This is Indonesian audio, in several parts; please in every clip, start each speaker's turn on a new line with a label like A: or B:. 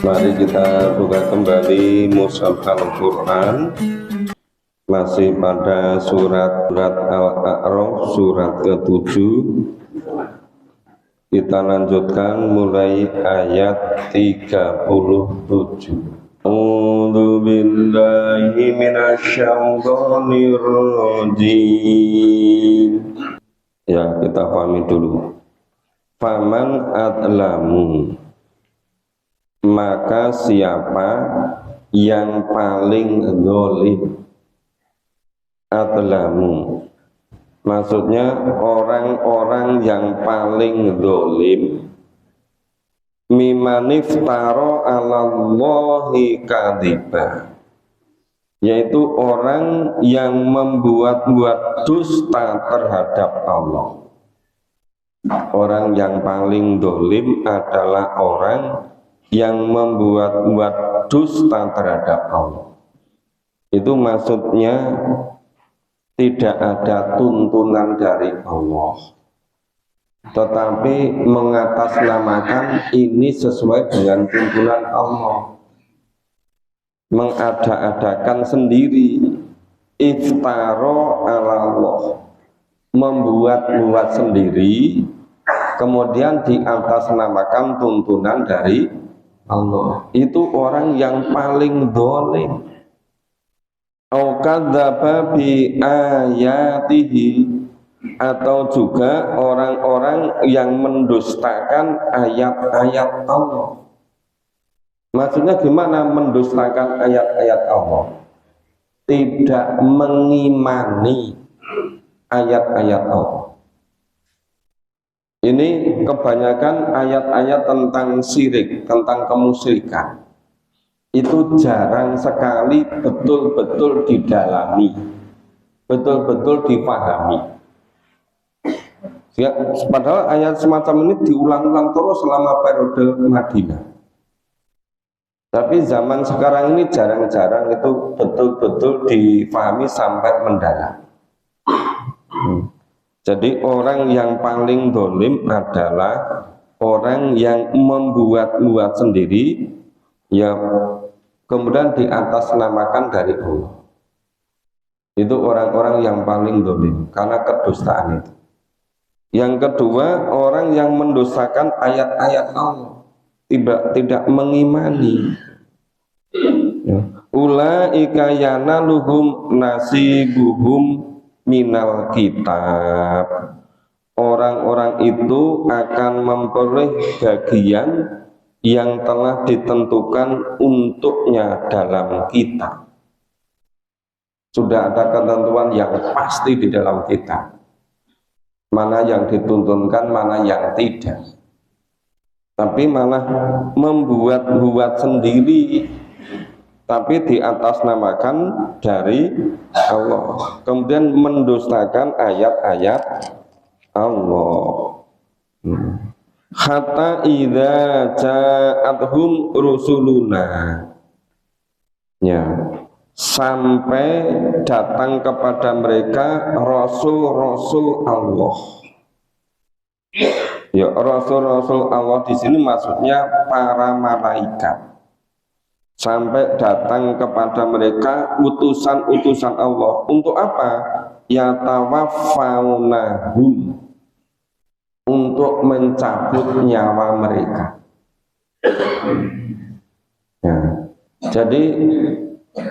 A: Mari kita buka kembali Mushaf Al-Quran, masih pada surat Al-A'raf, surat ke-7. Kita lanjutkan mulai ayat 37. A'udzu billahi minasyaitonir rajim. Ya, kita pahami dulu. Faman adlamu, maka siapa yang paling zalim. Adlamu maksudnya orang-orang yang paling zalim, mimaniftaro alallahi kadziba, yaitu orang yang membuat-buat dusta terhadap Allah. Orang yang paling zalim adalah orang yang membuat-buat dusta terhadap Allah. Itu maksudnya tidak ada tuntunan dari Allah, tetapi mengatasnamakan ini sesuai dengan tuntunan Allah, mengada-adakan sendiri, iftaro ala Allah, membuat-buat sendiri, kemudian diatasnamakan tuntunan dari Allah. Itu orang yang paling zalim. Au kadzdzaba bi ayatihi, atau juga orang-orang yang mendustakan ayat-ayat Allah. Maksudnya gimana mendustakan ayat-ayat Allah? Tidak mengimani ayat-ayat Allah. Ini kebanyakan ayat-ayat tentang syirik, tentang kemusyrikan. Itu jarang sekali betul-betul didalami, betul-betul dipahami. Ya, padahal ayat semacam ini diulang-ulang terus selama periode Madinah. Tapi zaman sekarang ini jarang-jarang itu betul-betul dipahami sampai mendalam. Jadi orang yang paling zalim adalah orang yang membuat-buat sendiri, ya kemudian diatasnamakan dari Allah. Itu orang-orang yang paling zalim karena kedustaan itu. Yang kedua, orang yang mendustakan ayat-ayat Allah, tidak mengimani. Ulaika yanaluhum nasibuhum minal kitab. Orang-orang itu akan memperoleh bagian yang telah ditentukan untuknya dalam kitab. Sudah ada ketentuan yang pasti di dalam kitab, mana yang dituntunkan, mana yang tidak. Tapi malah membuat-buat sendiri, tapi diatasnamakan dari Allah, kemudian mendustakan ayat-ayat Allah. Hatta idza ja'atuhum rusuluna, ya, sampai datang kepada mereka rasul-rasul Allah. Ya, rasul-rasul Allah di sini maksudnya para malaikat. Sampai datang kepada mereka utusan-utusan Allah. Untuk apa? Yatawaffawnahum, untuk mencabut nyawa mereka. Ya. Jadi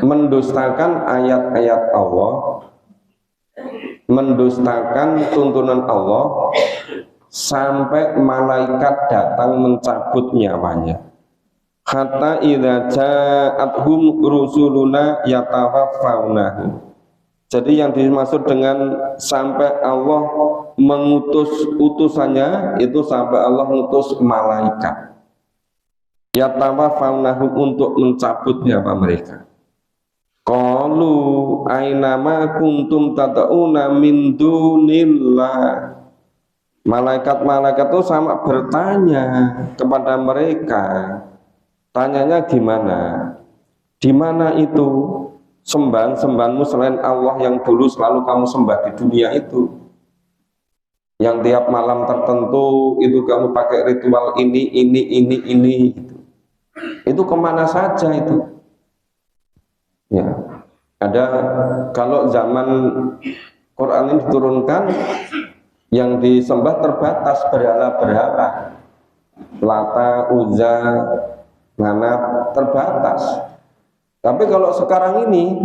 A: mendustakan ayat-ayat Allah, mendustakan tuntunan Allah, sampai malaikat datang mencabut nyawanya. Hatta idza ja'atuhum rusuluna yatawaffawnahum. Jadi yang dimaksud dengan sampai Allah mengutus utusannya, itu sampai Allah mengutus malaikat. Yatawaffawnahum, untuk mencabut nyawa mereka. Qalu ainama kuntum tad'una min dunillah. Malaikat-malaikat itu sama bertanya kepada mereka. Tanyanya gimana? Di mana itu sembahan-sembahanmu selain Allah yang dulu selalu kamu sembah di dunia itu? Yang tiap malam tertentu itu kamu pakai ritual ini gitu. Itu kemana saja itu? Ya, ada kalau zaman Quran ini diturunkan, yang disembah terbatas berhala-berhala, Lata, Uzza, Manat, terbatas. Tapi kalau sekarang ini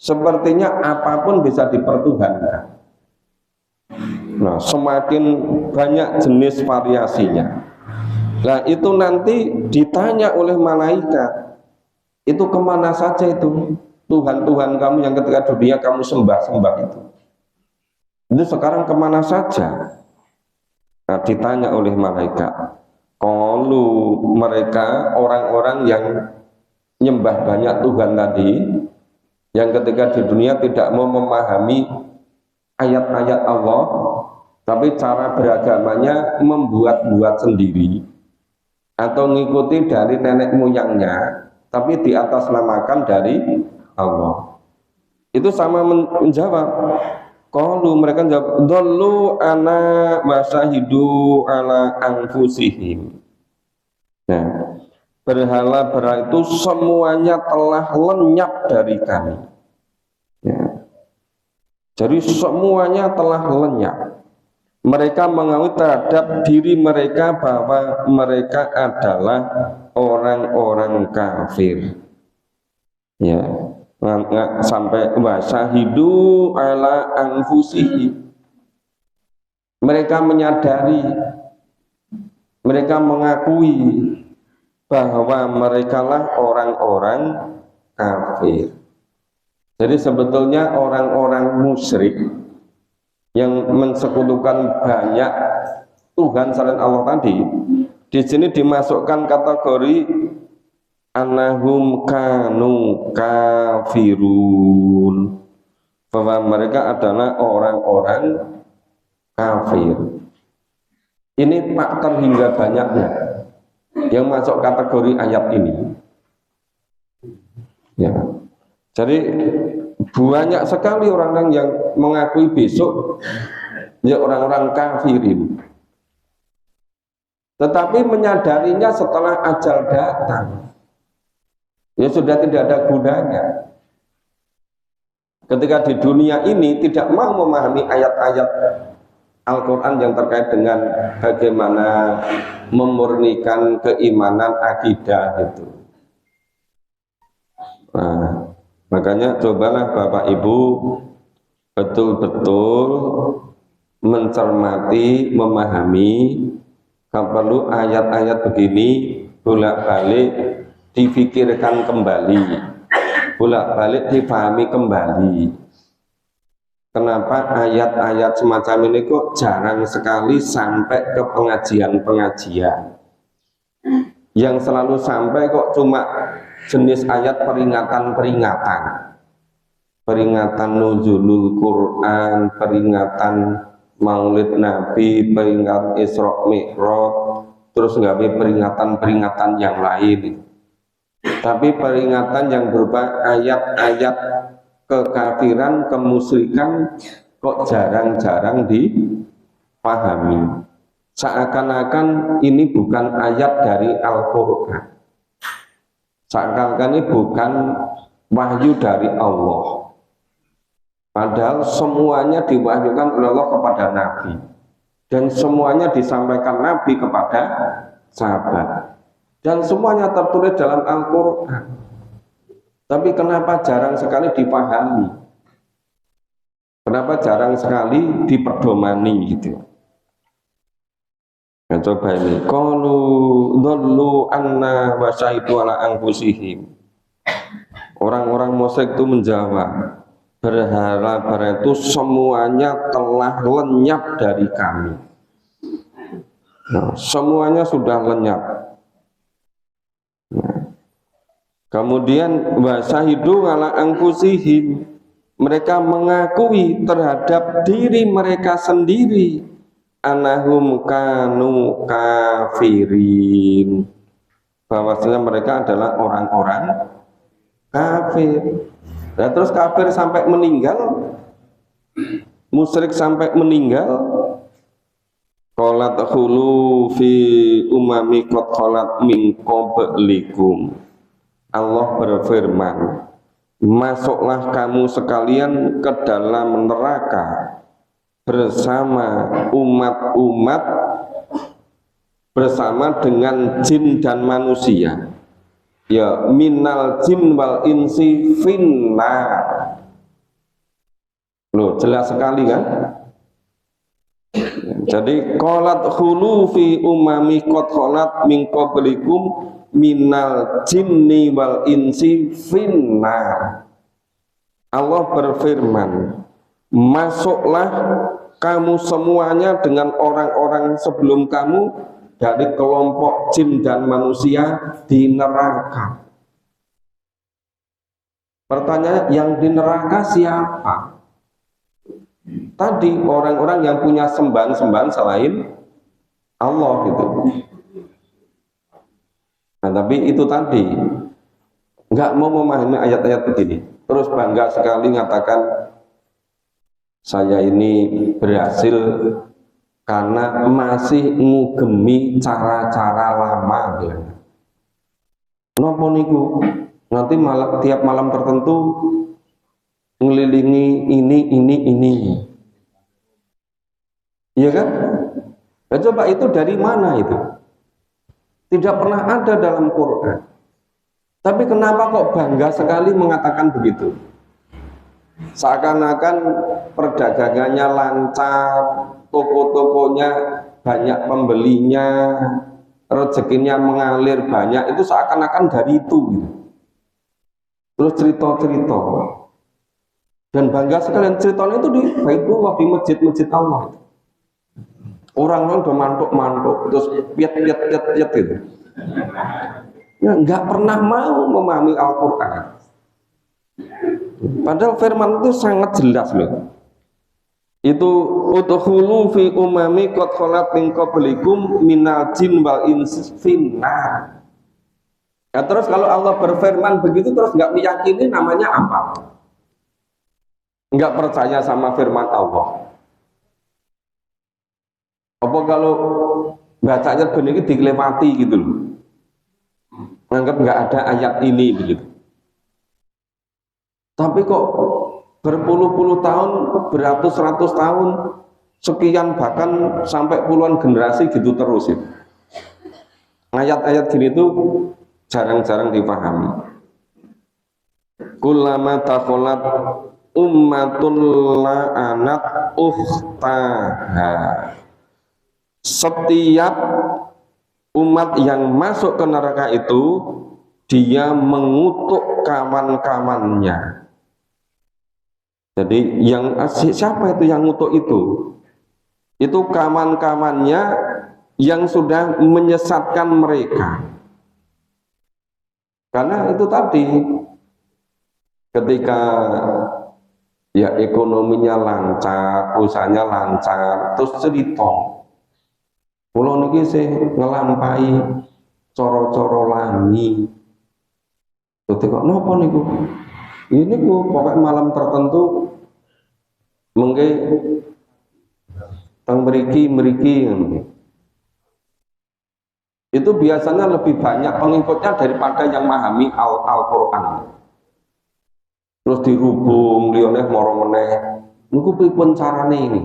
A: sepertinya apapun bisa dipertuhankan. Nah, semakin banyak jenis variasinya. Nah, itu nanti ditanya oleh malaikat, itu kemana saja itu Tuhan-Tuhan kamu yang ketika dunia kamu sembah-sembah itu sekarang kemana saja? Nah, ditanya oleh malaikat. Kalau mereka orang-orang yang nyembah banyak Tuhan tadi, yang ketika di dunia tidak mau memahami ayat-ayat Allah, tapi cara beragamanya membuat-buat sendiri atau mengikuti dari nenek moyangnya, tapi di atas namakan dari Allah. Itu sama menjawab. Qalu, mereka jawab, dhallu ana wasahidu ala anfusihim. Nah, berhala-berhala itu semuanya telah lenyap dari kami. Ya. Jadi semuanya telah lenyap. Mereka mengakui terhadap diri mereka bahwa mereka adalah orang-orang kafir. Ya, sampai wasahidu ala anfusihi. Mereka menyadari, mereka mengakui bahwa mereka lah orang-orang kafir. Jadi sebetulnya orang-orang musyrik yang mensekutukan banyak Tuhan selain Allah tadi, di sini dimasukkan kategori annahum kanu kafirun, bahwa mereka adalah orang-orang kafir. Ini faktor hingga banyaknya yang masuk kategori ayat ini. Ya. Jadi banyak sekali orang-orang yang mengakui besok ya orang-orang kafirin, tetapi menyadarinya setelah ajal datang ya sudah tidak ada gunanya. Ketika di dunia ini tidak mau memahami ayat-ayat Al-Quran yang terkait dengan bagaimana memurnikan keimanan akidah itu. Nah, makanya cobalah Bapak Ibu betul-betul mencermati, memahami. Kalau perlu ayat-ayat begini bolak-balik difikirkan kembali, bolak-balik dipahami kembali. Kenapa ayat-ayat semacam ini kok jarang sekali sampai ke pengajian-pengajian? Yang selalu sampai kok cuma jenis ayat peringatan-peringatan, peringatan nuzulul Quran, peringatan Maulid Nabi, peringatan Isra Mi'raj, terus nggak peringatan-peringatan yang lain. Tapi peringatan yang berupa ayat-ayat kekafiran, kemusyrikan kok jarang-jarang dipahami. Seakan-akan ini bukan ayat dari Al-Quran, seakan-akan ini bukan wahyu dari Allah. Padahal semuanya diwahyukan oleh Allah kepada Nabi, dan semuanya disampaikan Nabi kepada sahabat, dan semuanya tertulis dalam Al-Quran. Tapi kenapa jarang sekali dipahami? Kenapa jarang sekali diperdomani gitu? Nah, coba ini, qalu dhallu anna wa syahidu ala anfusihim. Orang-orang musyrik itu menjawab, berhala-berhala itu semuanya telah lenyap dari kami. Nah, semuanya sudah lenyap. Nah, kemudian wasahidu ala anfusihim, mereka mengakui terhadap diri mereka sendiri, annahum kanu kafirin, bahwasanya mereka adalah orang-orang kafir. Nah, terus kafir sampai meninggal, musyrik sampai meninggal, Qalat khulu fi umami qad khalat min qablikum. Allah berfirman, masuklah kamu sekalian ke dalam neraka bersama umat-umat, bersama dengan jin dan manusia. Ya, minal jin wal insi finnar. Loh, jelas sekali kan? Jadi qalat khulu fi umami qad khalat min qablikum minal jinni wal insi finnar. Allah berfirman, masuklah kamu semuanya dengan orang-orang sebelum kamu dari kelompok jin dan manusia di neraka. Pertanyaan, yang di neraka siapa? Tadi orang-orang yang punya sembahan-sembahan selain Allah gitu. Nah, tapi itu tadi nggak mau memahami ayat-ayat begini, terus bangga sekali mengatakan saya ini berhasil karena masih ngugemi cara-cara lama. Nopo niku nanti tiap malam tertentu ngelilingi ini. Iya kan? Nah, coba itu dari mana itu? Tidak pernah ada dalam Quran. Tapi kenapa kok bangga sekali mengatakan begitu? Seakan-akan perdagangannya lancar, toko-tokonya banyak pembelinya, rezekinya mengalir banyak, itu seakan-akan dari itu gitu. Terus cerita-cerita. Dan bangga sekalian ceritanya itu di Baitullah, di masjid-masjid Allah. Orang-orang udah mantuk-mantuk, terus piat gitu. Ya, nggak pernah mau memahami Al-Quran. Padahal firman itu sangat jelas loh. Itu udkhulu fi umami qad khalat min qablikum minal jin wal insi finnar. Ya, terus kalau Allah berfirman begitu terus nggak meyakini, namanya apa? Nggak percaya sama firman Allah. Apa kalau bacanya begitu dilewati gitu loh, menganggap nggak ada ayat ini begitu. Tapi kok berpuluh-puluh tahun, beratus-ratus tahun, sekian bahkan sampai puluhan generasi gitu terus itu. Ayat-ayat gini itu jarang-jarang dipahami. Kullama takholat ummatun la'anat ukhtaha. Setiap umat yang masuk ke neraka itu dia mengutuk kawan-kawannya. Jadi yang siapa itu yang ngutuk itu? Itu kawan-kawannya yang sudah menyesatkan mereka. Karena itu tadi ketika ya ekonominya lancar, usahanya lancar, terus cerita pulau niki sih ngelampai coro-coro lami. Ketika nopo niku? Ini ku pokoknya malam tertentu mengke teng meriki. Itu biasanya lebih banyak pengikutnya daripada yang memahami Al-Quran. Terus dirubung, lioneh moro meneh. Niku pripun carane ini?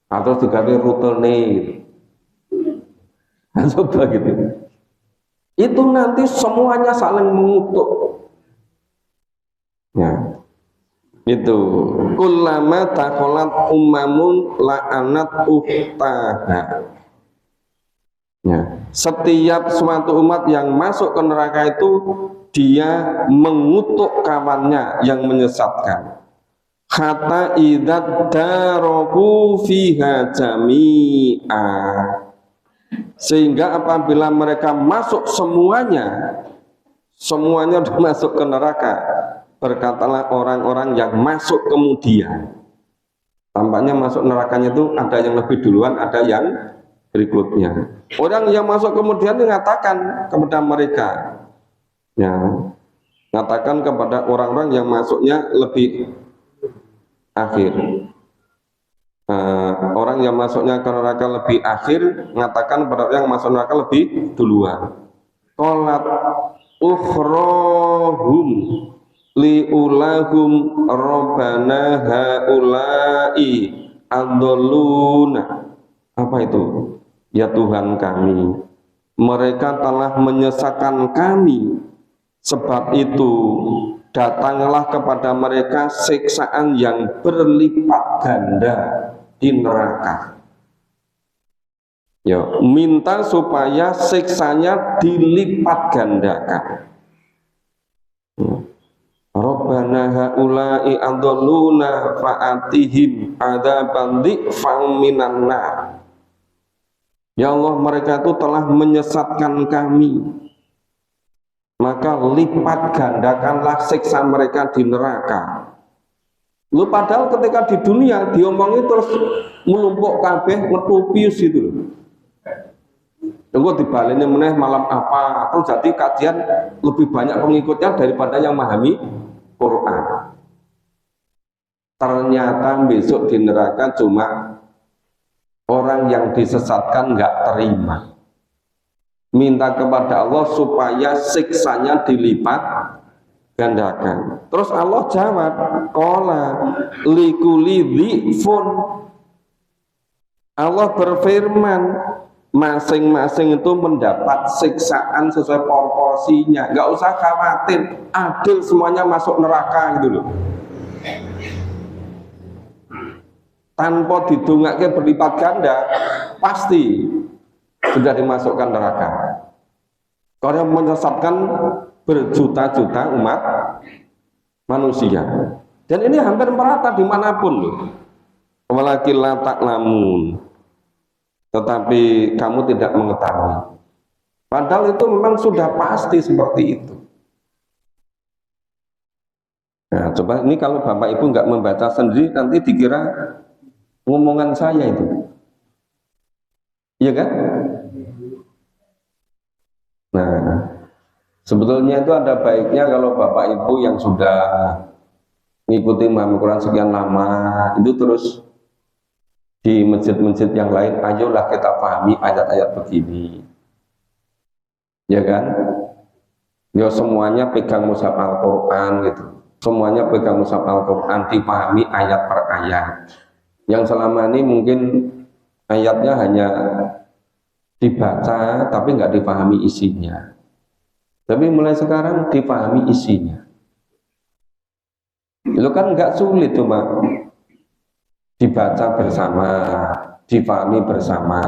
A: Atau digawe rutene gitu. Coba gitu. Itu nanti semuanya saling mengutuk. Ya. Itu kullama takholat ummamun la'anat ukhtaha. Ya. Setiap suatu umat yang masuk ke neraka itu dia mengutuk kawannya yang menyesatkan. Hatta idzat daraku fiha jami'a. Sehingga apabila mereka masuk semuanya sudah masuk ke neraka, berkatalah orang-orang yang masuk kemudian. Tampaknya masuk nerakanya itu ada yang lebih duluan, ada yang berikutnya. Orang yang masuk kemudian mengatakan kepada mereka, ya, mengatakan kepada orang-orang yang masuknya lebih akhir. orang yang masuknya ke neraka lebih akhir mengatakan pada orang yang masuk neraka lebih duluan. Qalat ukhrohum liulahum robbana haulai adalluna. Apa itu? Ya Tuhan kami, mereka telah menyesatkan kami, sebab itu datanglah kepada mereka siksaan yang berlipat ganda di neraka. Ya, minta supaya siksanya dilipat gandakan. Rabbana haula'i adalluna fa'atihim adzaban dhi'fan minan nar. Ya Allah, mereka itu telah menyesatkan kami, maka lipat gandakanlah siksa mereka di neraka. Lu padahal ketika di dunia diomongin terus melumpuk kabeh ngetupius gitu loh. Tunggu dibaliknya meneh malam apa, terus jadi kajian lebih banyak pengikutnya daripada yang memahami Quran. Ternyata besok di neraka cuma orang yang disesatkan nggak terima, minta kepada Allah supaya siksanya dilipat gandakan. Terus Allah jawab, qala likuli dhifun. Allah berfirman, masing-masing itu mendapat siksaan sesuai proporsinya, nggak usah khawatir, adil semuanya masuk neraka gitu loh. Tanpa didongake berlipat ganda, pasti sudah dimasukkan neraka. Karena menyesatkan berjuta-juta umat manusia. Dan ini hampir merata dimanapun loh. Walakin la ta'lamun, tetapi kamu tidak mengetahui. Padahal itu memang sudah pasti seperti itu. Nah, coba ini kalau Bapak Ibu nggak membaca sendiri, nanti dikira ngomongan saya itu, iya kan? Nah, sebetulnya itu ada baiknya kalau Bapak Ibu yang sudah mengikuti memahami Quran sekian lama, itu terus di masjid-masjid yang lain, ayolah kita pahami ayat-ayat begini, ya kan? Ya semuanya pegang mushaf Al-Quran gitu, semuanya pegang mushaf Al-Quran, dipahami ayat per ayat. Yang selama ini mungkin ayatnya hanya dibaca tapi nggak dipahami isinya. Tapi mulai sekarang dipahami isinya. Itu kan nggak sulit cuma dibaca bersama, dipahami bersama.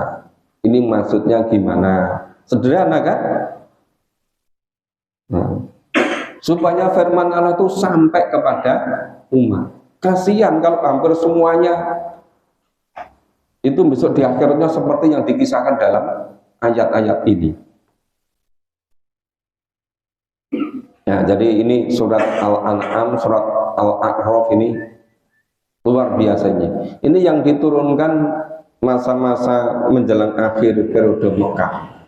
A: Ini maksudnya gimana? Sederhana kan? Nah, supaya firman Allah itu sampai kepada umat. Kasihan kalau hampir semuanya itu besok di akhirnya seperti yang dikisahkan dalam ayat-ayat ini. Ya, jadi ini surat Al-An'am, surat Al-A'raf ini luar biasanya. Ini yang diturunkan masa-masa menjelang akhir periode Mekah.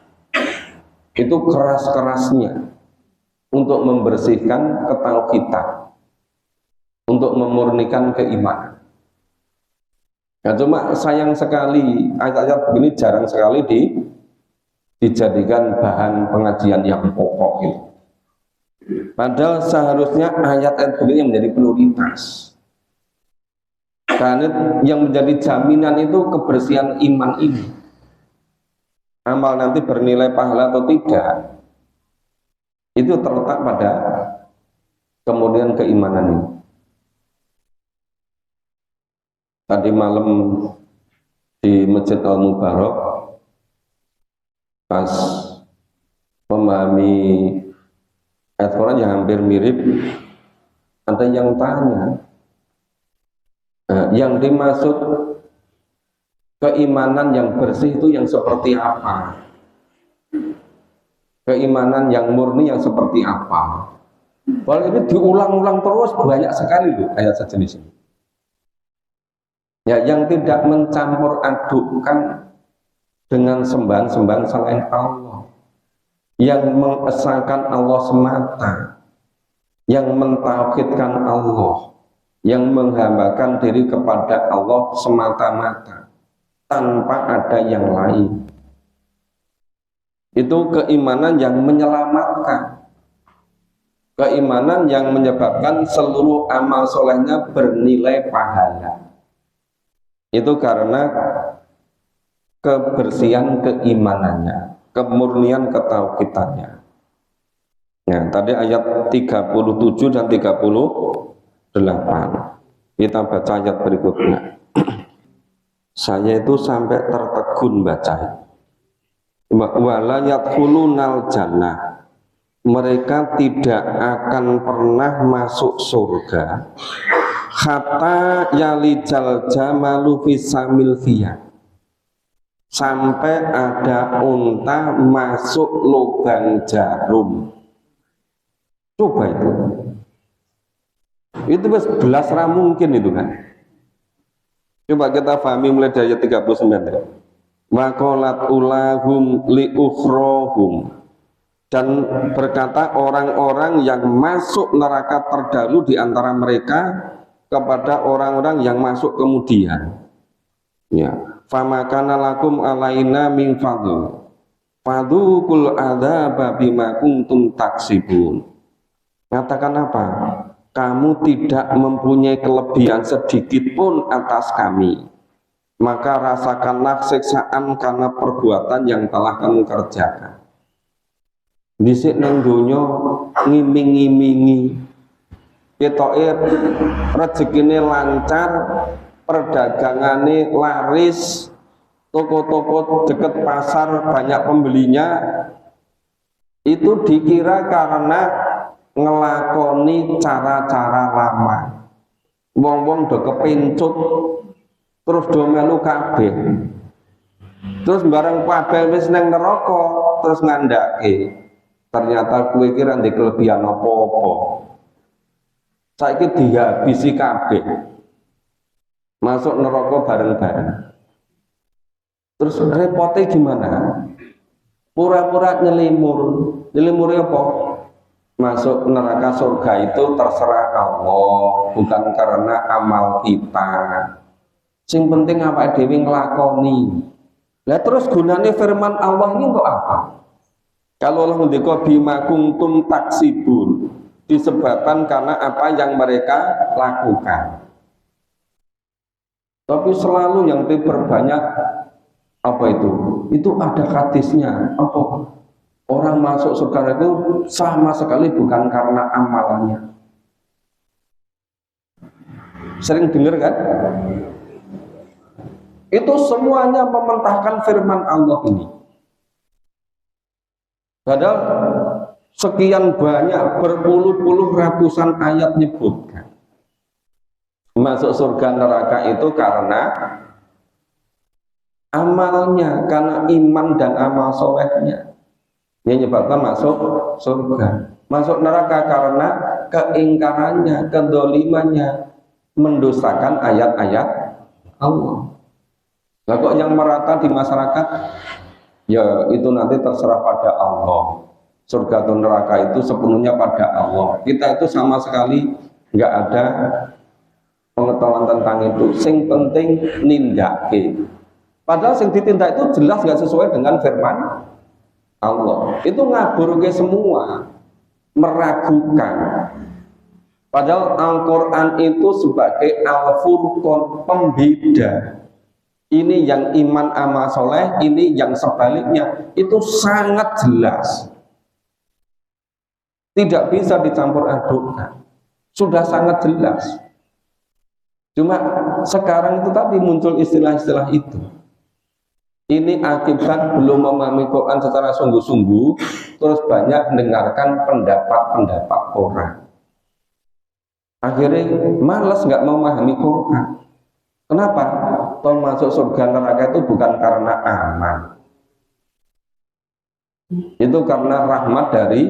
A: Itu keras-kerasnya untuk membersihkan ketauhidan, untuk memurnikan keimanan. Nah, cuma sayang sekali ayat-ayat begini jarang sekali dijadikan bahan pengajian yang pokok gitu. Padahal seharusnya ayat-ayat begini yang menjadi prioritas. Karena yang menjadi jaminan itu kebersihan iman ini. Amal nanti bernilai pahala atau tidak, itu terletak pada kemudian keimanan ini. Tadi malam di Masjid Al-Mubarak pas memahami ayat Quran yang hampir mirip, ada yang tanya, yang dimaksud keimanan yang bersih itu yang seperti apa? Keimanan yang murni yang seperti apa? Kalau ini diulang-ulang terus banyak sekali loh ayat sejenis ini. Ya, yang tidak mencampur adukkan dengan sembahan-sembahan selain Allah, yang mengesahkan Allah semata, yang mentauhidkan Allah, yang menghambakan diri kepada Allah semata-mata. tanpa ada yang lain. Itu keimanan yang menyelamatkan, keimanan yang menyebabkan seluruh amal solehnya bernilai pahala. Itu karena kebersihan keimanannya, kemurnian ketauhidannya. Nah, tadi ayat 37 dan 38. Kita baca ayat berikutnya. Saya itu sampai tertegun baca. Wala yadkhulunal jannah, mereka tidak akan pernah masuk surga hatta yalijal jamalu fisamil khiyat, sampai ada unta masuk lubang jarum. Coba itu belas mungkin itu kan. Coba kita pahami mulai dari ayat 39. Waqalat ulahum li ukhrohum, dan berkata orang-orang yang masuk neraka terdahulu di antara mereka kepada orang-orang yang masuk kemudian. Ya, famakana lakum alaina min fadl fadukul adzaba bima kuntum taksibun. Katakan apa? Kamu tidak mempunyai kelebihan sedikit pun atas kami, maka rasakanlah siksaan karena perbuatan yang telah kamu kerjakan. Dhisik nang donya ngiming-imingi, ketoke rezekine lancar, perdagangane laris, toko-toko deket pasar banyak pembelinya, itu dikira karena ngelakoni cara-cara lama. Wong-wong do kepencut terus do melu kabeh, terus bareng kabeh wis nang neraka terus ngandake ternyata kowe iki ra ndek kelebihan apa-apa, saiki dihabisi kabeh, masuk neraka bareng-bareng. Terus repotnya gimana? Pura-pura nyelimuri apa? Masuk neraka surga itu terserah Allah, bukan karena amal kita. Sing penting apa dhewe nglakoni. Lah terus gunanya firman Allah ini untuk apa? Kalau Allah ngendika bima kuntum taksibun, disebabkan karena apa yang mereka lakukan. Tapi selalu yang diperbanyak apa itu? Itu ada hadisnya. Apa? Orang masuk surga itu sama sekali bukan karena amalannya. Sering dengar kan? Itu semuanya mementahkan firman Allah ini. Padahal sekian banyak, berpuluh-puluh ratusan ayat nyebutkan masuk surga neraka itu karena amalnya, karena iman dan amal solehnya yang menyebabkan masuk surga. Masuk neraka karena keingkarannya, kedolimannya, mendustakan ayat-ayat Allah. Nah, kok yang merata di masyarakat, ya itu nanti terserah pada Allah. Surga atau neraka itu sepenuhnya pada Allah. Kita itu sama sekali nggak ada pengetahuan tentang itu. Sing penting nindake. Padahal sing ditindak itu jelas nggak sesuai dengan firman Allah. Itu ngaburke semua, meragukan. Padahal Al-Quran itu sebagai Al-Furqan, pembeda. Ini yang iman amal soleh, ini yang sebaliknya. Itu sangat jelas, tidak bisa dicampur adukkan. Sudah sangat jelas. Cuma sekarang itu tadi muncul istilah-istilah itu. Ini akibat belum memahami Quran secara sungguh-sungguh, terus banyak mendengarkan pendapat-pendapat orang. Akhirnya malas nggak memahami Quran. Kenapa? Toh masuk surga neraka itu bukan karena amal, itu karena rahmat dari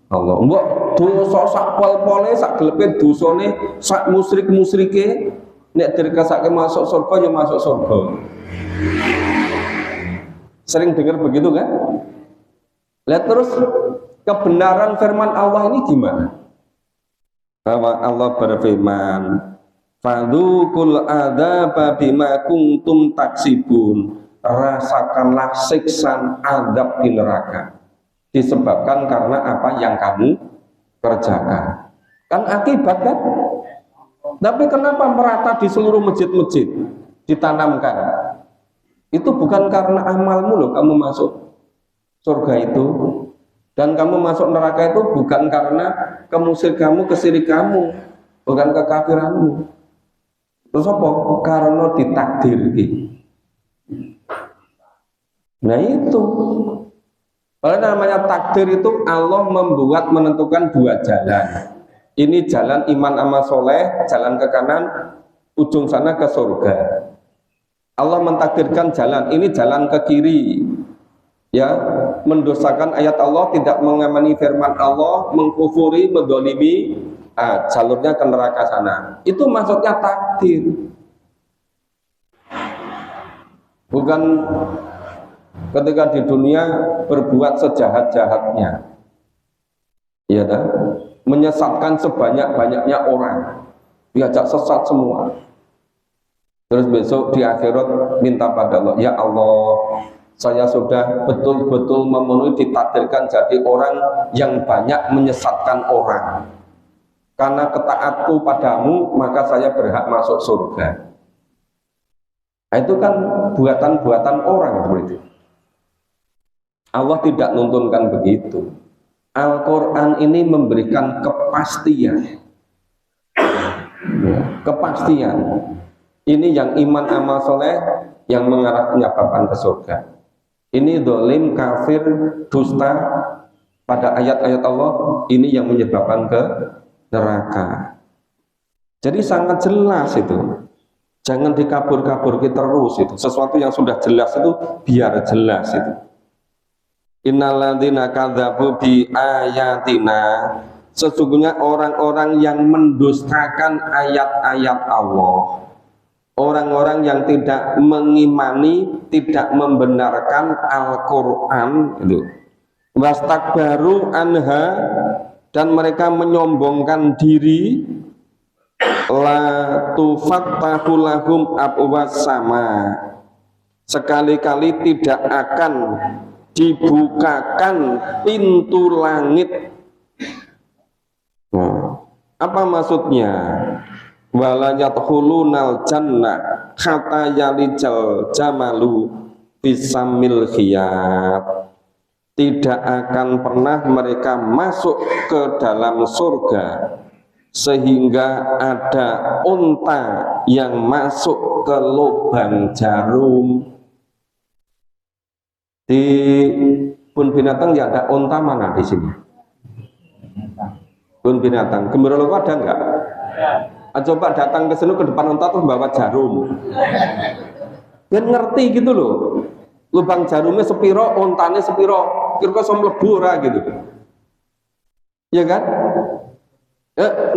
A: Allah. Mbok dosa sak pol-pole, sak gelepe dosane, sak musyrik-musyrike, nek dirkesake masuk surga ya masuk surga. Sering dengar begitu kan? Lihat terus kebenaran firman Allah ini gimana? Bahwa Allah berfirman, Fadzukul adzaba bima kuntum taksibun. Rasakanlah siksa azab di neraka disebabkan karena apa yang kamu kerjakan. Kan akibat kan? Tapi kenapa merata di seluruh masjid-masjid ditanamkan? Itu bukan karena amalmu loh kamu masuk surga itu, dan kamu masuk neraka itu bukan karena kemusyrikanmu, kesirikanmu, bukan kekafiranmu. Terus apa? Karena ditakdir. Nah itu. Oleh namanya takdir itu Allah membuat menentukan dua jalan. Ini jalan iman amal soleh, jalan ke kanan, ujung sana ke surga. Allah mentakdirkan jalan, ini jalan ke kiri. Ya, mendosakan ayat Allah, tidak mengamani firman Allah, mengkufuri, mendolimi, jalurnya ke neraka sana. Itu maksudnya takdir. Bukan ketika di dunia berbuat sejahat-jahatnya, ya dah, menyesatkan sebanyak-banyaknya orang, diajak sesat semua. Terus besok di akhirat minta pada Allah, ya Allah, saya sudah betul-betul memenuhi ditakdirkan jadi orang yang banyak menyesatkan orang. Karena ketaatku padamu, maka saya berhak masuk surga. Nah, itu kan buatan-buatan orang seperti itu. Allah tidak nuntunkan begitu. Al-Quran ini memberikan kepastian. Kepastian. Ini yang iman amal soleh yang mengarah penyababan ke surga. Ini dolim, kafir, dusta pada ayat-ayat Allah, ini yang menyebabkan ke neraka. Jadi sangat jelas itu. Jangan dikabur-kaburkan terus itu. Sesuatu yang sudah jelas itu biar jelas itu. Innalladzina kadzabu bi ayatina, sesungguhnya orang-orang yang mendustakan ayat-ayat Allah, orang-orang yang tidak mengimani, tidak membenarkan Al-Quran itu, wastakbaru anha, dan mereka menyombongkan diri, la tufattahu lahum abwas sama, sekali-kali tidak akan dibukakan pintu langit. Apa maksudnya? Wala yadkhulunal jannah hatta yalijal jamalu fisamil khiyat. Tidak akan pernah mereka masuk ke dalam surga sehingga ada unta yang masuk ke lubang jarum. Di kebun binatang ya ada unta mana di sini? Kebun binatang. Gembira Loka ada enggak? Coba datang ke sini ke depan unta terus bawa jarum. Biar ngerti gitu loh. Lubang jarumnya sepiro, untanya sepiro, kira-kira som mlebu ora gitu. Ya kan?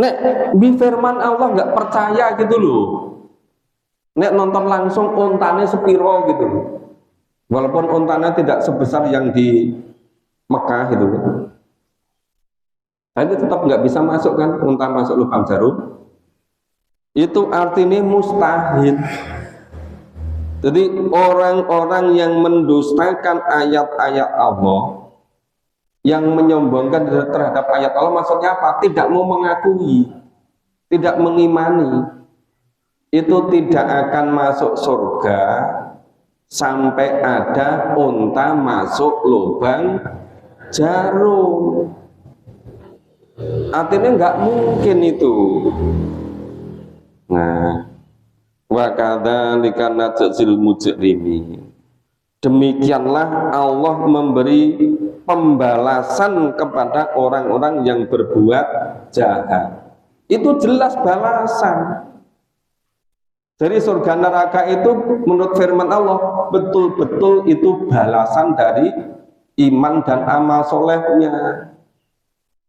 A: Nek bi firman Allah nggak percaya gitu loh. Nek nonton langsung untanya sepiro gitu loh. Walaupun untanya tidak sebesar yang di Mekah gitu. Tapi tetap nggak bisa masuk kan, unta masuk lubang jarum. Itu artinya mustahil. Jadi orang-orang yang mendustakan ayat-ayat Allah, yang menyombongkan terhadap ayat Allah, maksudnya apa? Tidak mau mengakui, tidak mengimani, itu tidak akan masuk surga sampai ada unta masuk lubang jarum. Artinya nggak mungkin itu. Nah, wa kadzalika najzil mujrimin. Demikianlah Allah memberi pembalasan kepada orang-orang yang berbuat jahat. Itu jelas balasan. Jadi surga neraka itu menurut firman Allah betul-betul itu balasan dari iman dan amal solehnya.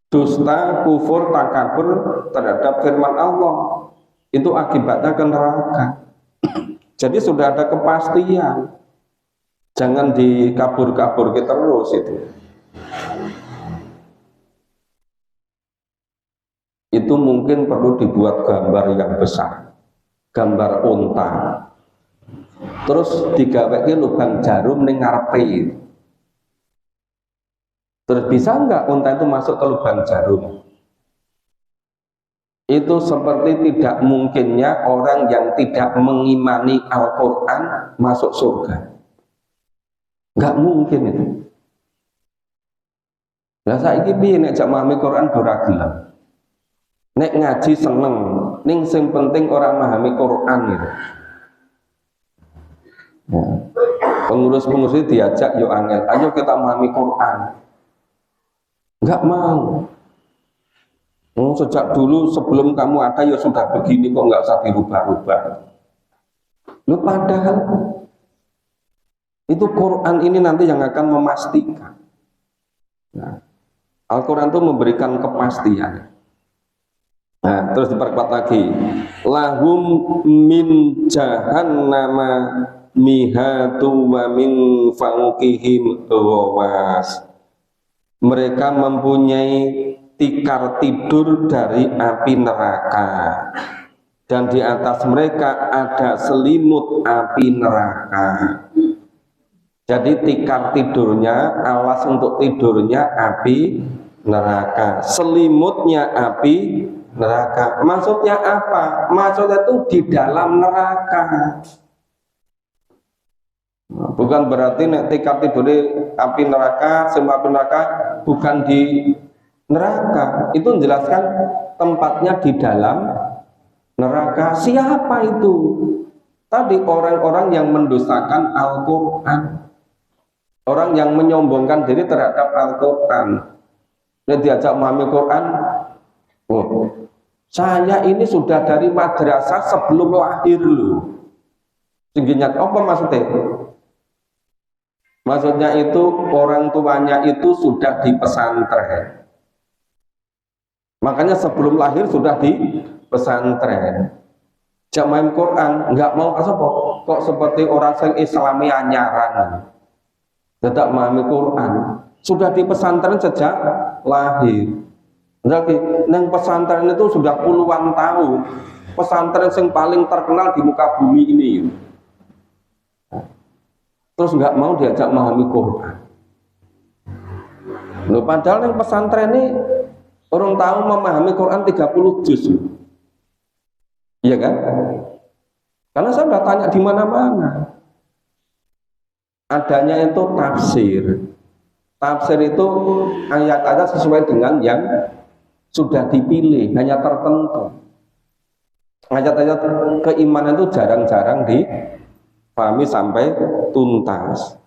A: Dusta, kufur, takabur terhadap firman Allah, itu akibatnya ke neraka. Jadi sudah ada kepastian. Jangan dikabur-kaburkan terus itu. Itu mungkin perlu dibuat gambar yang besar. gambar unta. Terus digaweke lubang jarum ning ngarepe. Terus bisa enggak unta itu masuk ke lubang jarum? Itu seperti tidak mungkinnya orang yang tidak mengimani Al-Quran masuk surga. Enggak mungkin itu. Lah saiki piye nek jak memahami Quran ora gelem. Nek ngaji seneng, ning sing penting orang memahami Quran itu. Ya. Pengurus-pengurus diajak yo angel, ayo kita memahami Quran. Enggak mau. Sejak dulu sebelum kamu ada ya sudah begini kok, nggak usah dirubah-rubah. Lu padahal itu Quran ini nanti yang akan memastikan. Nah, Al-Quran itu memberikan kepastian. Nah, terus diperkuat lagi. Lahum min jahannama mihatu wa min fawqihim ghawas. Mereka mempunyai tikar tidur dari api neraka, dan di atas mereka ada selimut api neraka. Jadi tikar tidurnya, alas untuk tidurnya api neraka, selimutnya api neraka. Maksudnya apa? Maksudnya itu di dalam neraka. Bukan berarti nek tikar tidurnya api neraka, semua api neraka bukan di neraka. Itu menjelaskan tempatnya di dalam neraka. Siapa itu? Tadi orang-orang yang mendustakan Al-Quran, orang yang menyombongkan diri terhadap Al-Quran. Dia diajak memahami Quran. Oh, saya ini sudah dari madrasah sebelum lahir loh. Tingginya apa maksudnya? Maksudnya itu orang tuanya itu sudah di pesantren. Makanya sebelum lahir sudah di pesantren. Jamaah Quran nggak mau apa kok seperti orang yang Islami anyaran. Tidak memahami Quran. Sudah di pesantren sejak lahir. Jadi neng pesantren itu sudah puluhan tahun. Pesantren yang paling terkenal di muka bumi ini. Terus nggak mau diajak memahami Quran. Loh, padahal neng pesantren ini orang tahu memahami Quran 30 juz. Iya kan? Karena saya sudah tanya di mana-mana. Adanya itu tafsir. Tafsir itu ayat-ayat sesuai dengan yang sudah dipilih, hanya tertentu. Ayat-ayat keimanan itu jarang-jarang dipahami sampai tuntas.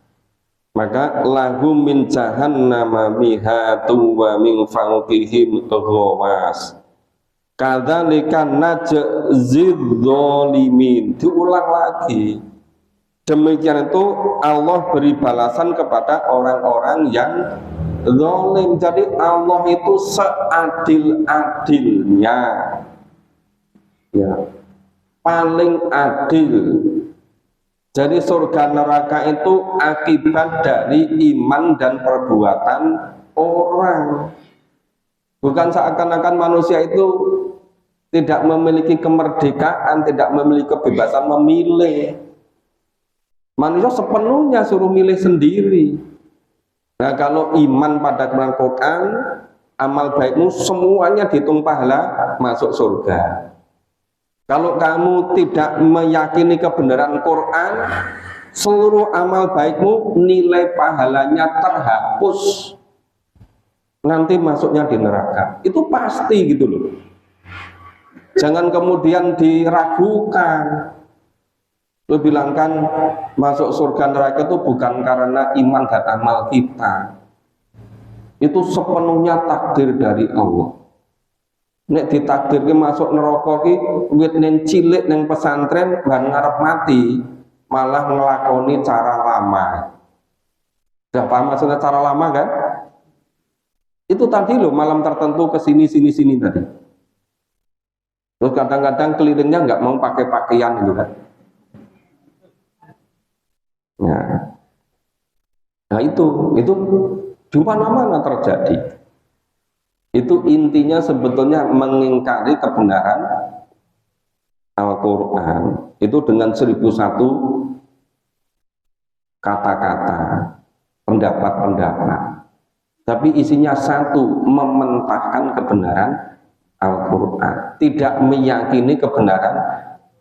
A: Maka lahum min jahannama mihatu wa min fawqihim ghawas. Kadzalika najzid dzalimin. Diulang lagi. Demikian itu Allah beri balasan kepada orang-orang yang zalim. Jadi Allah itu seadil-adilnya, ya, paling adil. Jadi surga neraka itu akibat dari iman dan perbuatan orang. Bukan seakan-akan manusia itu tidak memiliki kemerdekaan, tidak memiliki kebebasan memilih. Manusia sepenuhnya suruh milih sendiri. Nah, kalau iman pada Quran, amal baikmu semuanya dihitung pahala masuk surga. Kalau kamu tidak meyakini kebenaran Quran, seluruh amal baikmu nilai pahalanya terhapus. Nanti masuknya di neraka. Itu pasti gitu loh. Jangan kemudian diragukan. Lu bilangkan masuk surga neraka itu bukan karena iman dan amal kita. Itu sepenuhnya takdir dari Allah. Nek ditakdirke masuk neraka ki wit ning cilik ning pesantren ban ngarep mati, malah ngelakoni cara lama. Sudah paham maksudnya cara lama kan? Itu tadi loh, malam tertentu ke sini tadi. Terus kadang-kadang kelilingnya nggak mau pakai pakaian gitu kan. Nah itu di mana-mana terjadi. Itu intinya sebetulnya mengingkari kebenaran Al-Quran itu dengan 1001 kata-kata, pendapat-pendapat, tapi isinya satu, mementahkan kebenaran Al-Quran, tidak meyakini kebenaran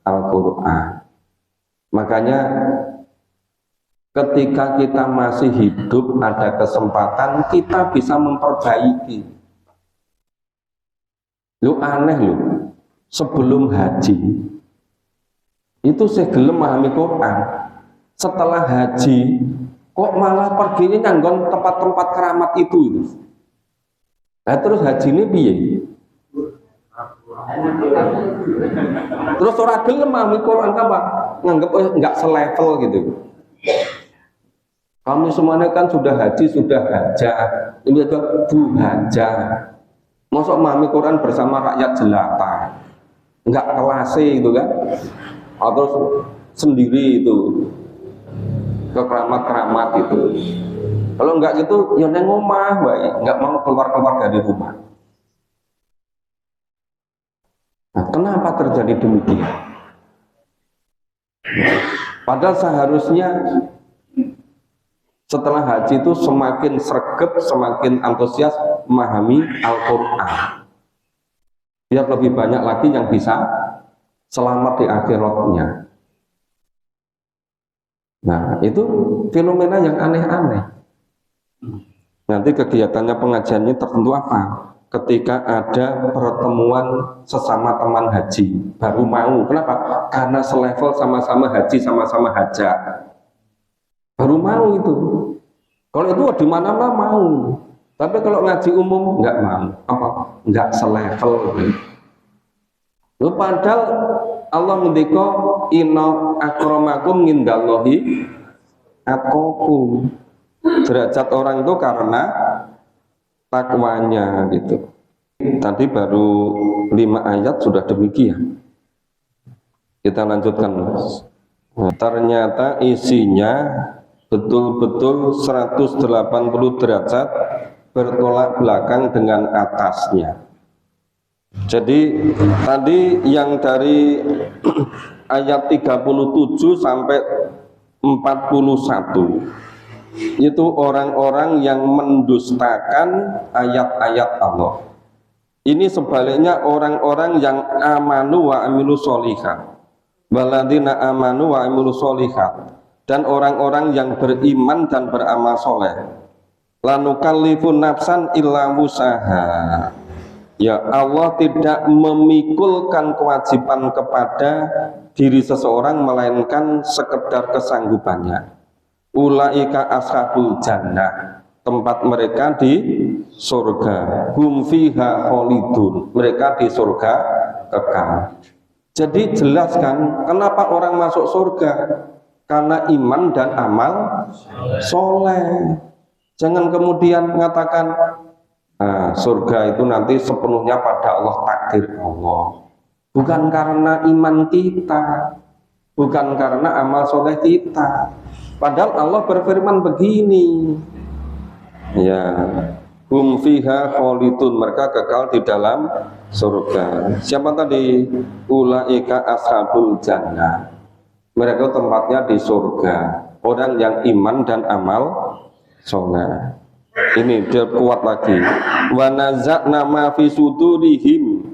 A: Al-Quran. Makanya ketika kita masih hidup, ada kesempatan kita bisa memperbaiki. Lu aneh lu, sebelum haji itu saya gelem memahami Quran, setelah haji kok malah perginya nyanggon tempat-tempat keramat itu. Nah terus haji ini piye? Terus orang gelem memahami Quran apa? Nganggep nggak selevel gitu. Kami semuanya kan sudah haji, sudah hajah, ini itu bu hajah. Masuk memahami Quran bersama rakyat jelata, nggak kelase itu kan? Atau sendiri itu ke keramat-keramat itu. Kalau nggak gitu, ya neng omah, baik, nggak mau keluar-keluar dari rumah. Nah, kenapa terjadi demikian? Padahal seharusnya setelah haji itu semakin sregep, semakin antusias memahami Al-Quran, biar lebih banyak lagi yang bisa selamat di akhiratnya. Nah itu fenomena yang aneh-aneh. Nanti kegiatannya pengajiannya tertentu apa? Ketika ada pertemuan sesama teman haji, baru mau. Kenapa? Karena selevel, sama-sama haji, sama-sama hajah, baru mau itu. Kalau itu di mana-mana mau, tapi kalau ngaji umum nggak mau. Apa? Nggak selevel. Padahal Allah ngendika inna akramakum indallahi atqakum. Derajat orang itu karena takwanya gitu. Tadi baru 5 ayat sudah demikian. Kita lanjutkan, Mas. Nah, ternyata isinya betul-betul 180 derajat bertolak belakang dengan atasnya. Jadi tadi yang dari ayat 37 sampai 41 itu orang-orang yang mendustakan ayat-ayat Allah. Ini sebaliknya orang-orang yang amanu wa amilu sholihat, waladina amanu wa amilu sholihat, dan orang-orang yang beriman dan beramal soleh. Lanukallifu nafsan illa wusaha. Ya Allah tidak memikulkan kewajiban kepada diri seseorang melainkan sekedar kesanggupannya. Ulaika ashabul jannah, tempat mereka di surga. Hum fiha khalidun, mereka di surga kekal. Jadi jelaskan kenapa orang masuk surga, karena iman dan amal soleh. Jangan kemudian mengatakan surga itu nanti sepenuhnya pada Allah, takdir Allah. Bukan karena iman kita, bukan karena amal soleh kita. Padahal Allah berfirman begini, ya, hum fiha khalidun, mereka kekal di dalam surga. Siapa tadi? Ulaika ashabul jannah, mereka tempatnya di surga. Orang yang iman dan amal soleh. Ini dia kuat lagi. Wa naza'na ma fi sudurihim,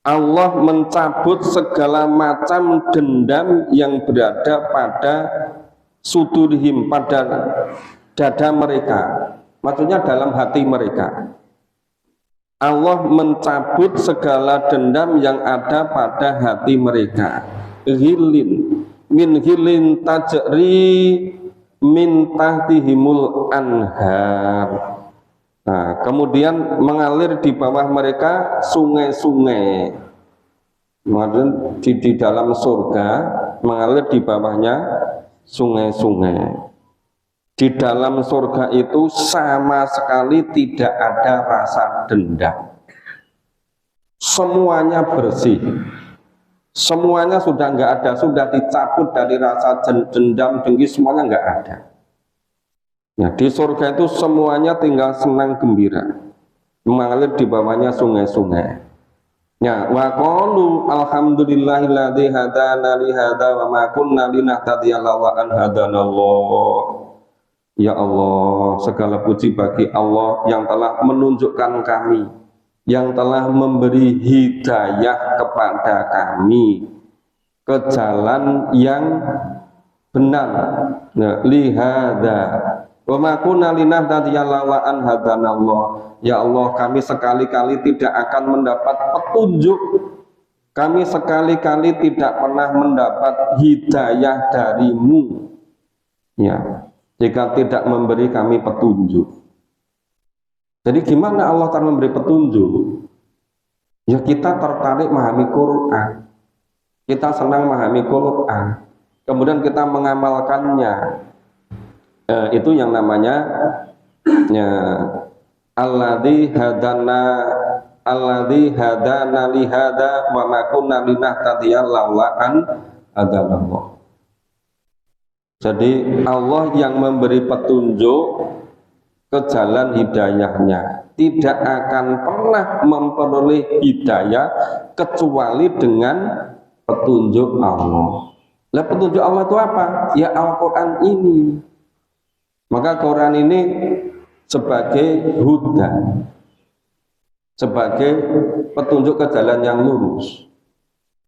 A: Allah mencabut segala macam dendam yang berada pada sudurihim, pada dada mereka, maksudnya dalam hati mereka. Allah mencabut segala dendam yang ada pada hati mereka. Ghilin min ghilin tajri min tahtihimul anhar. Nah, kemudian mengalir di bawah mereka sungai-sungai. Maksudnya di dalam surga mengalir di bawahnya sungai-sungai. Di dalam surga itu sama sekali tidak ada rasa dendam. Semuanya bersih. Semuanya sudah nggak ada, sudah dicabut dari rasa dendam, dengki, semuanya nggak ada. Nah, di surga itu semuanya tinggal senang gembira, mengalir di bawahnya sungai-sungai. Ya, wa qalu alhamdulillahilladzi hadana li hadza wa ma kunna linahtadiya laula an hadanallah. Ya Allah, segala puji bagi Allah yang telah menunjukkan kami, yang telah memberi hidayah kepada kami ke jalan yang benar. Nah, li hadza wa ma kunna linahtadiya laula an hadanallah. Ya Allah, kami sekali-kali tidak akan mendapat petunjuk, kami sekali-kali tidak pernah mendapat hidayah darimu, ya, jika tidak memberi kami petunjuk. Jadi gimana Allah akan memberi petunjuk? Ya kita tertarik memahami Quran, kita senang memahami Quran, kemudian kita mengamalkannya. Itu yang namanya ya, alladzi hadana li hadza wa ma kunna linahtadiya laula an hadanallah. Jadi Allah yang memberi petunjuk ke jalan hidayahnya, tidak akan pernah memperoleh hidayah kecuali dengan petunjuk Allah. Lah petunjuk Allah itu apa? Ya Al-Quran ini. Maka Quran ini sebagai huda, sebagai petunjuk ke jalan yang lurus,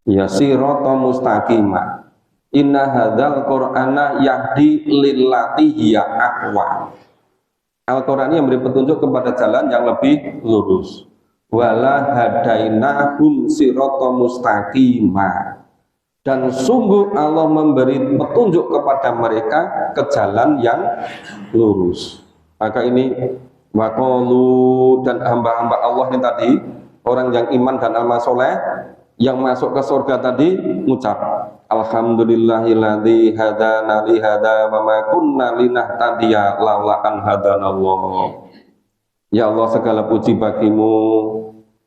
A: ya sirata mustaqimah. Inna hadzal qur'ana yahdi lillati hiya aqwa. Al-Qur'an yang memberi petunjuk kepada jalan yang lebih lurus. Wala hadainahum sirata mustaqimah. Dan sungguh Allah memberi petunjuk kepada mereka ke jalan yang lurus. Maka ini waqalu, dan hamba-hamba Allah ini tadi, orang yang iman dan amal soleh, yang masuk ke surga tadi mengucap alhamdulillahilladzi hadana li hadza wa ma kunna linahtadiya laula an hadanallah. Ya Allah, segala puji bagimu,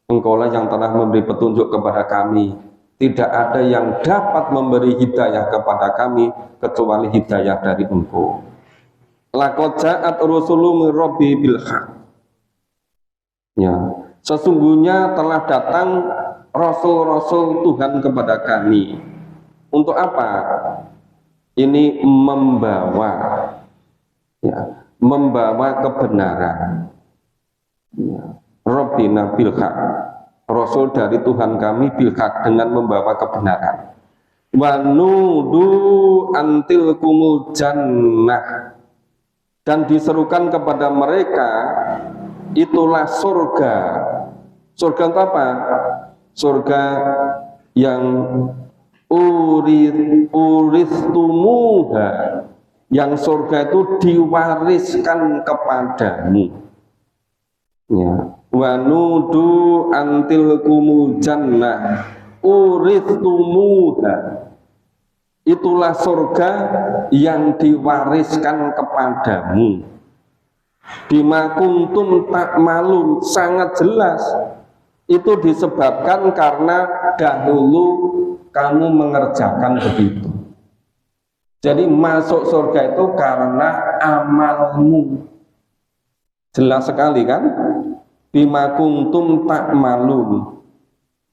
A: Engkaulah yang telah memberi petunjuk kepada kami. Tidak ada yang dapat memberi hidayah kepada kami kecuali hidayah dari Engkau. Laqad ja'at rusulu min rabbi bil haq. Ya, sesungguhnya telah datang rasul-rasul Tuhan kepada kami. Untuk apa? Ini membawa, ya, membawa kebenaran. Ya, Rabbina bil haq. Rasul dari Tuhan kami bil haq, dengan membawa kebenaran. Wa nudu antil kumul jannah. Dan diserukan kepada mereka, itulah surga. Surga itu apa? Surga yang uristumuha, yang surga itu diwariskan kepadamu. Ya. Wa nudu antil kumul jannah uristumuha. Itulah surga yang diwariskan kepadamu. Bima kuntum ta'malun, sangat jelas itu disebabkan karena dahulu kamu mengerjakan begitu. Jadi masuk surga itu karena amalmu. Jelas sekali kan? Bima kuntum ta'malun.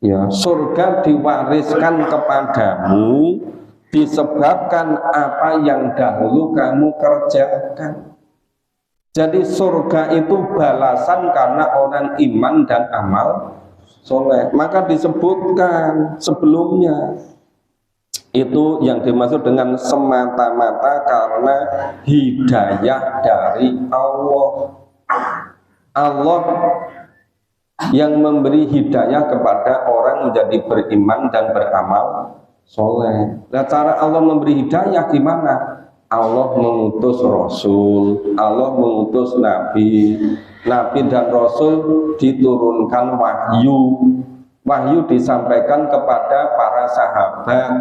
A: Ya, surga diwariskan kepadamu disebabkan apa yang dahulu kamu kerjakan. Jadi surga itu balasan karena orang iman dan amal soleh. Maka disebutkan sebelumnya itu yang dimaksud dengan semata-mata karena hidayah dari Allah. Allah yang memberi hidayah kepada orang menjadi beriman dan beramal soleh. Nah, cara Allah memberi hidayah gimana? Allah mengutus Rasul, Allah mengutus Nabi. Nabi dan Rasul diturunkan wahyu. Wahyu disampaikan kepada para sahabat.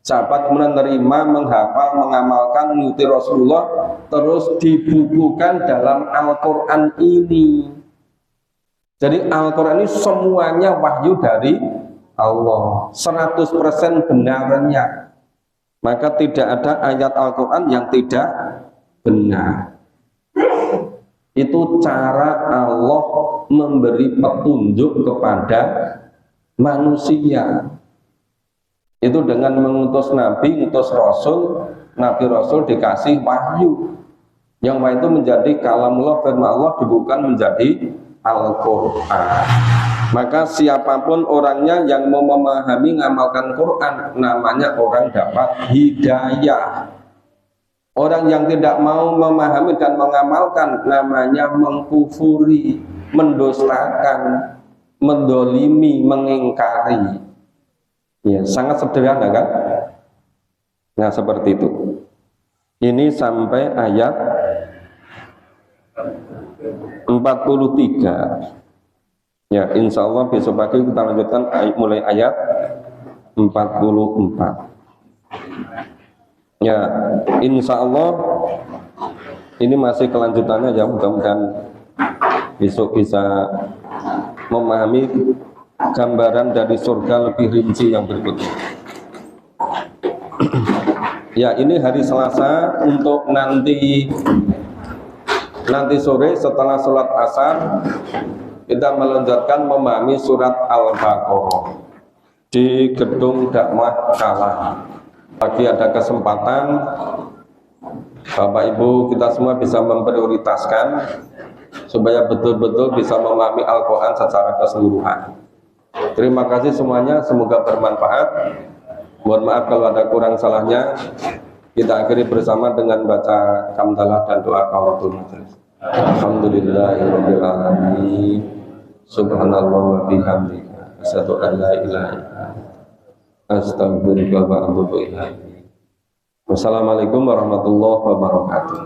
A: Sahabat kemudian menerima, menghafal, mengamalkan, mengikuti Rasulullah, terus dibukukan dalam Al-Quran ini. Jadi Al-Quran ini semuanya wahyu dari Allah, 100% benarnya. Maka tidak ada ayat Al-Quran yang tidak benar. Itu cara Allah memberi petunjuk kepada manusia. Itu dengan mengutus nabi, mengutus rasul, nabi rasul dikasih wahyu. Yang wahyu itu menjadi kalamullah, firman Allah dibubuhkan menjadi Al-Qur'an. Maka siapapun orangnya yang mau memahami ngamalkan Quran, namanya orang dapat hidayah. Orang yang tidak mau memahami dan mengamalkan, namanya mengkufuri, mendustakan, mendolimi, mengingkari. Ya, sangat sederhana kan? Nah, seperti itu. Ini sampai ayat 43. Ya, insya Allah besok pagi kita lanjutkan mulai ayat 44. Ya, insya Allah ini masih kelanjutannya ya, mudah-mudahan besok bisa memahami gambaran dari surga lebih rinci yang berikutnya. Ya, ini hari Selasa untuk nanti sore setelah sholat asar kita melanjutkan memahami surat Al-Baqarah di gedung dakwah Kalah. Bagi ada kesempatan Bapak Ibu kita semua bisa memprioritaskan supaya betul-betul bisa memahami Al-Quran secara keseluruhan. Terima kasih semuanya, semoga bermanfaat. Mohon maaf kalau ada kurang salahnya. Kita akhiri bersama dengan baca hamdalah dan doa kafaratul majelis. Alhamdulillahirabbil alamin. Subhanallah wa bihamdika asyhadu an la ilaha illa anta astaghfiruka wa atubu ilaik. Wassalamualaikum warahmatullahi wabarakatuh.